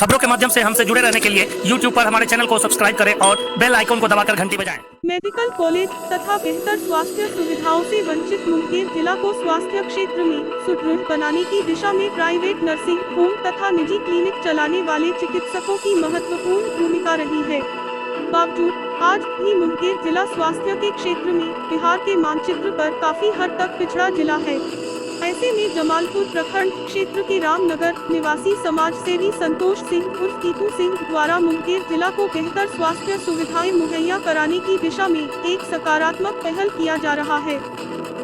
खबरों के माध्यम से हमसे जुड़े रहने के लिए YouTube पर हमारे चैनल को सब्सक्राइब करें और बेल आइकन को दबाकर घंटी बजाएं। मेडिकल कॉलेज तथा बेहतर स्वास्थ्य सुविधाओं से वंचित मुंगेर जिला को स्वास्थ्य क्षेत्र में सुदृढ़ बनाने की दिशा में प्राइवेट नर्सिंग होम तथा निजी क्लिनिक चलाने वाले चिकित्सकों की महत्वपूर्ण भूमिका रही है। बावजूद आज भी मुंगेर जिला स्वास्थ्य के क्षेत्र में बिहार के मानचित्र पर काफी हद तक पिछड़ा जिला है। ऐसे में जमालपुर प्रखंड क्षेत्र के रामनगर निवासी समाज सेवी संतोष सिंह उर्फ टीकू सिंह द्वारा मुंगेर जिला को बेहतर स्वास्थ्य सुविधाएं मुहैया कराने की दिशा में एक सकारात्मक पहल किया जा रहा है।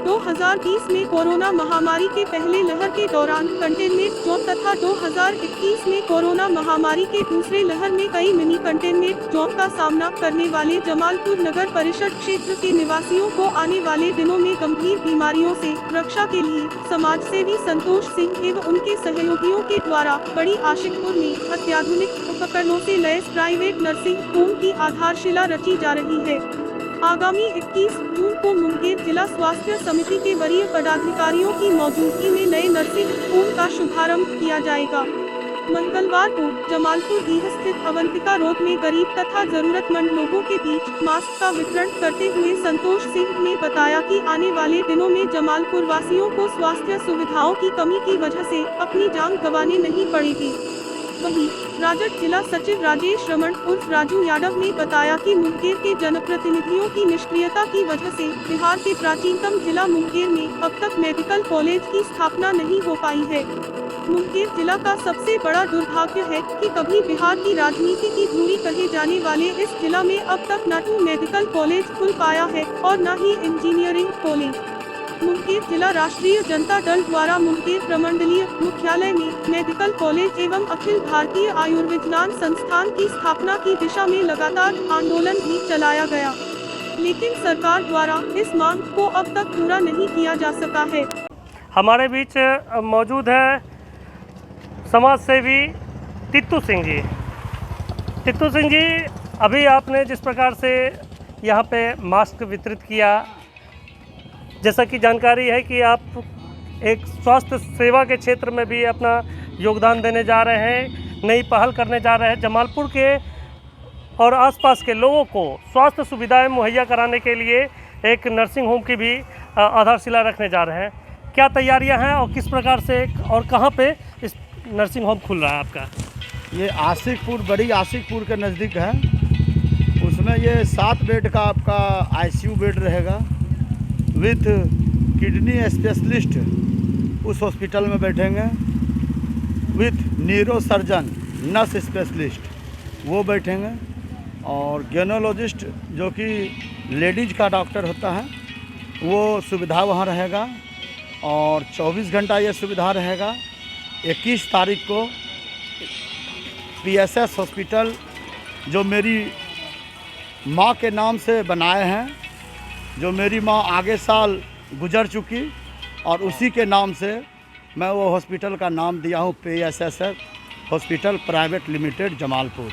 2020 में कोरोना महामारी के पहले लहर के दौरान कंटेनमेंट जोन तथा 2021 में कोरोना महामारी के दूसरे लहर में कई मिनी कंटेनमेंट जोन का सामना करने वाले जमालपुर नगर परिषद क्षेत्र के निवासियों को आने वाले दिनों में गंभीर बीमारियों से रक्षा के लिए समाज सेवी संतोष सिंह एवं उनके सहयोगियों के द्वारा बड़ी आशिकपुर में अत्याधुनिक उपकरणों से लैस प्राइवेट नर्सिंग होम की आधारशिला रची जा रही है। आगामी 21 जून को मुंगेर जिला स्वास्थ्य समिति के वरीय पदाधिकारियों की मौजूदगी में नए नर्सिंग होम का शुभारंभ किया जाएगा। मंगलवार को जमालपुर डीह स्थित अवंतिका रोड में गरीब तथा जरूरतमंद लोगों के बीच मास्क का वितरण करते हुए संतोष सिंह ने बताया कि आने वाले दिनों में जमालपुर वासियों को स्वास्थ्य सुविधाओं की कमी की वजह से अपनी जान गंवानी नहीं पड़ेगी। वहीं राजट जिला सचिव राजेश रमन उर्फ राजू यादव ने बताया कि मुंगेर के जनप्रतिनिधियों की निष्क्रियता की वजह से बिहार के प्राचीनतम जिला मुंगेर में अब तक मेडिकल कॉलेज की स्थापना नहीं हो पाई है। मुंगेर जिला का सबसे बड़ा दुर्भाग्य है कि कभी बिहार की राजनीति की धूरी कहे जाने वाले इस जिला में अब तक न तो मेडिकल कॉलेज खुल पाया है और न ही इंजीनियरिंग कॉलेज। मुंगेर जिला राष्ट्रीय जनता दल द्वारा मुंगेर प्रमंडलीय मुख्यालय में मेडिकल कॉलेज एवं अखिल भारतीय आयुर्विज्ञान संस्थान की स्थापना की दिशा में लगातार आंदोलन भी चलाया गया, लेकिन सरकार द्वारा इस मांग को अब तक पूरा नहीं किया जा सका है। हमारे बीच मौजूद है समाज सेवी टीकू सिंह जी। टीकू सिंह जी, अभी आपने जिस प्रकार से यहाँ पे मास्क वितरित किया, जैसा कि जानकारी है कि आप एक स्वास्थ्य सेवा के क्षेत्र में भी अपना योगदान देने जा रहे हैं, नई पहल करने जा रहे हैं। जमालपुर के और आसपास के लोगों को स्वास्थ्य सुविधाएं मुहैया कराने के लिए एक नर्सिंग होम की भी आधारशिला रखने जा रहे हैं। क्या तैयारियां हैं और किस प्रकार से और कहां पे इस नर्सिंग होम खुल रहा है आपका? ये आशिकपुर, बड़ी आशिकपुर के नज़दीक है। उसमें ये 7 बेड का आपका ICU बेड रहेगा विथ किडनी स्पेशलिस्ट उस हॉस्पिटल में बैठेंगे, with neuro surgeon nurse specialist वो बैठेंगे, और गैनोलॉजिस्ट जो कि लेडीज का डॉक्टर होता है वो सुविधा वहाँ रहेगा, और 24 घंटा ये सुविधा रहेगा। 21 तारीख को PSS हॉस्पिटल जो मेरी माँ के नाम से बनाए हैं, जो मेरी माँ आगे साल गुजर चुकी, और उसी के नाम से मैं वो हॉस्पिटल का नाम दिया हूँ PSS hospital private limited Jamalpur.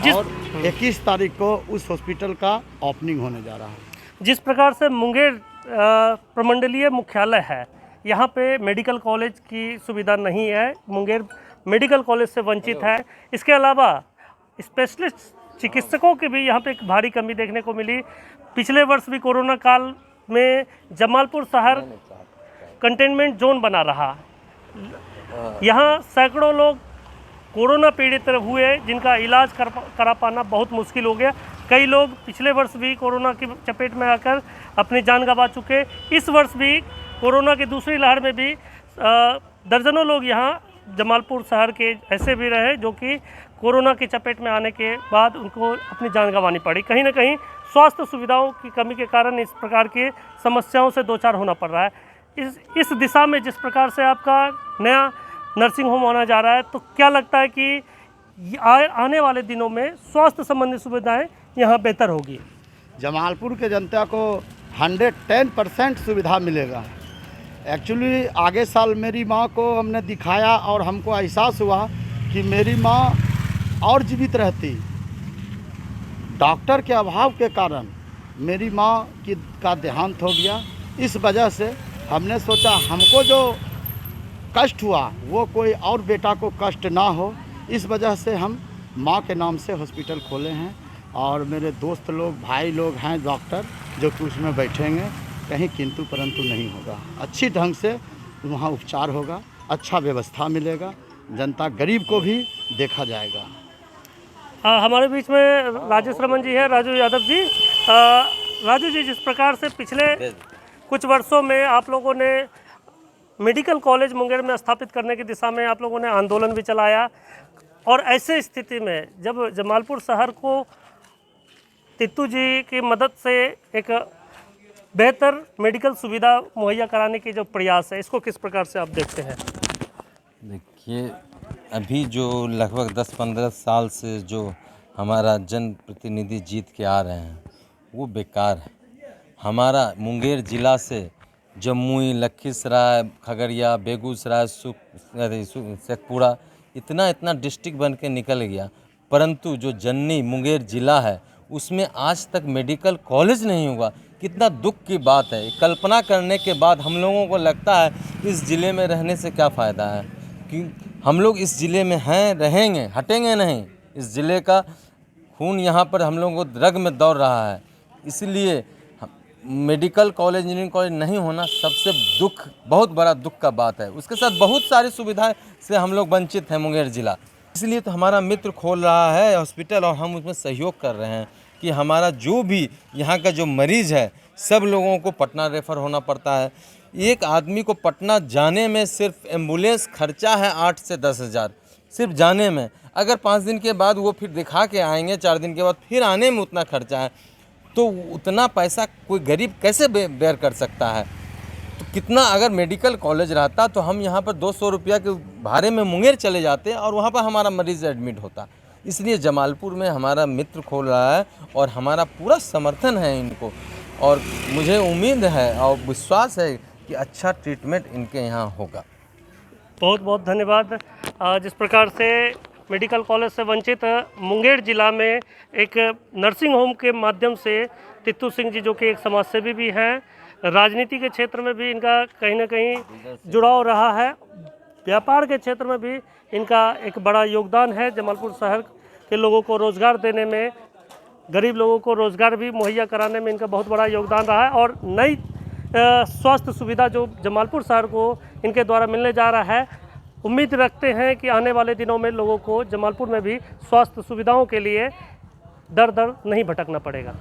और 21 तारीख को उस हॉस्पिटल का ओपनिंग होने जा रहा है। जिस प्रकार से मुंगेर प्रमंडलीय मुख्यालय है, यहाँ पे मेडिकल कॉलेज की सुविधा नहीं है, मुंगेर मेडिकल कॉलेज से वंचित है। इसके अलावा स्पेशलिस्ट चिकित्सकों की भी यहाँ पे एक भारी कमी देखने को मिली। पिछले वर्ष भी कोरोना काल में जमालपुर शहर कंटेनमेंट जोन बना रहा। यहाँ सैकड़ों लोग कोरोना पीड़ित हुए, जिनका इलाज करा पाना बहुत मुश्किल हो गया। कई लोग पिछले वर्ष भी कोरोना की चपेट में आकर अपनी जान गंवा चुके। इस वर्ष भी कोरोना की दूसरी लहर में भी दर्जनों लोग यहाँ जमालपुर शहर के ऐसे भी रहे जो कि कोरोना की चपेट में आने के बाद उनको अपनी जान गंवानी पड़ी। कहीं ना कहीं स्वास्थ्य सुविधाओं की कमी के कारण इस प्रकार की समस्याओं से दो चार होना पड़ रहा है। इस दिशा में जिस प्रकार से आपका नया नर्सिंग होम होना जा रहा है, तो क्या लगता है कि आने वाले दिनों में स्वास्थ्य संबंधी सुविधाएं यहाँ बेहतर होगी? जमालपुर के जनता को 110% सुविधा मिलेगा। एक्चुअली आगे साल मेरी माँ को हमने दिखाया और हमको एहसास हुआ कि मेरी माँ और जीवित रहती। डॉक्टर के अभाव के कारण मेरी माँ का देहांत हो गया। इस वजह से हमने सोचा हमको जो कष्ट हुआ वो कोई और बेटा को कष्ट ना हो, इस वजह से हम माँ के नाम से हॉस्पिटल खोले हैं और मेरे दोस्त लोग भाई लोग हैं डॉक्टर जो कि उसमें बैठेंगे, कहीं किंतु परंतु नहीं होगा। अच्छी ढंग से वहाँ उपचार होगा, अच्छा व्यवस्था मिलेगा, जनता गरीब को भी देखा जाएगा। हमारे बीच में राजेश रमन जी है, राजू यादव जी। राजू जी, जिस प्रकार से पिछले कुछ वर्षों में आप लोगों ने मेडिकल कॉलेज मुंगेर में स्थापित करने की दिशा में आप लोगों ने आंदोलन भी चलाया, और ऐसे स्थिति में जब जमालपुर शहर को तित्तू जी की मदद से एक बेहतर मेडिकल सुविधा मुहैया कराने की जो प्रयास है, इसको किस प्रकार से आप देखते हैं? देखिए, अभी जो लगभग 10-15 साल से जो हमारा जनप्रतिनिधि जीत के आ रहे हैं वो बेकार है। हमारा मुंगेर ज़िला से जमुई, लखीसराय, खगड़िया, बेगूसराय, शेखपुरा इतना डिस्ट्रिक्ट बन के निकल गया, परंतु जो जन्नी मुंगेर ज़िला है उसमें आज तक मेडिकल कॉलेज नहीं हुआ। कितना दुख की बात है। कल्पना करने के बाद हम लोगों को लगता है इस ज़िले में रहने से क्या फ़ायदा है, कि हम लोग इस ज़िले में हैं, रहेंगे, हटेंगे नहीं। इस ज़िले का खून यहाँ पर हम लोगों को रग में दौड़ रहा है। इसलिए मेडिकल कॉलेज, इंजीनियरिंग कॉलेज नहीं होना सबसे बहुत बड़ा दुख का बात है। उसके साथ बहुत सारी सुविधाएं से हम लोग वंचित हैं मुंगेर ज़िला। इसलिए तो हमारा मित्र खोल रहा है हॉस्पिटल और हम उसमें सहयोग कर रहे हैं कि हमारा जो भी यहाँ का जो मरीज़ है सब लोगों को पटना रेफ़र होना पड़ता है। एक आदमी को पटना जाने में सिर्फ एम्बुलेंस खर्चा है 8 से 10 हज़ार सिर्फ जाने में। अगर 5 दिन के बाद वो फिर दिखा के आएंगे, 4 दिन के बाद फिर आने में उतना खर्चा है, तो उतना पैसा कोई गरीब कैसे बेयर कर सकता है? तो कितना अगर मेडिकल कॉलेज रहता तो हम यहाँ पर 200 रुपया के भाड़े में मुंगेर चले जाते और वहाँ पर हमारा मरीज़ एडमिट होता। इसलिए जमालपुर में हमारा मित्र खोल रहा है और हमारा पूरा समर्थन है इनको, और मुझे उम्मीद है और विश्वास है कि अच्छा ट्रीटमेंट इनके यहाँ होगा। बहुत बहुत धन्यवाद। जिस प्रकार से मेडिकल कॉलेज से वंचित मुंगेर ज़िला में एक नर्सिंग होम के माध्यम से तित्तू सिंह जी, जो कि एक समाजसेवी भी हैं, राजनीति के क्षेत्र में भी इनका कहीं ना कहीं जुड़ाव रहा है, व्यापार के क्षेत्र में भी इनका एक बड़ा योगदान है। जमालपुर शहर के लोगों को रोज़गार देने में, गरीब लोगों को रोज़गार भी मुहैया कराने में इनका बहुत बड़ा योगदान रहा है। और नई स्वास्थ्य सुविधा जो जमालपुर शहर को इनके द्वारा मिलने जा रहा है, उम्मीद रखते हैं कि आने वाले दिनों में लोगों को जमालपुर में भी स्वास्थ्य सुविधाओं के लिए दर दर नहीं भटकना पड़ेगा।